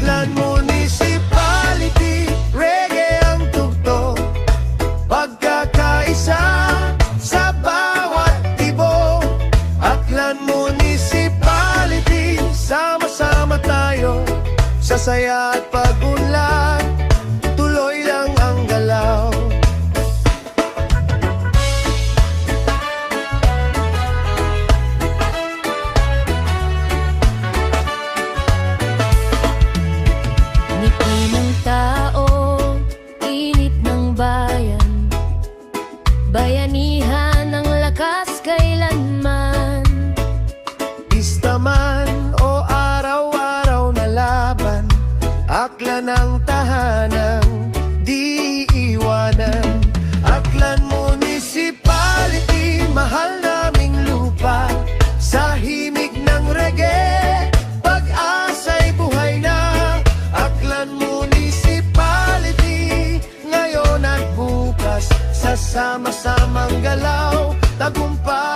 Aklan Municipality, reggae ang tugtog, pagkakaisa sa bawat tibok. Aklan Municipality, sama-sama tayo sa saya at pag-unlad, tuloy lang ang galaw. Ngiti ng tao, init ng bayan, bayanihan ng lakas kailanman. Pista man o araw-araw na laban, aklan ang tahanang di iwanan. Aklan Municipality, mahal naming lupa, sa himig ng reggae, pag-asa'y buhay na. Aklan Municipality, ngayon at bukas, sa sama-samang galaw, tagumpay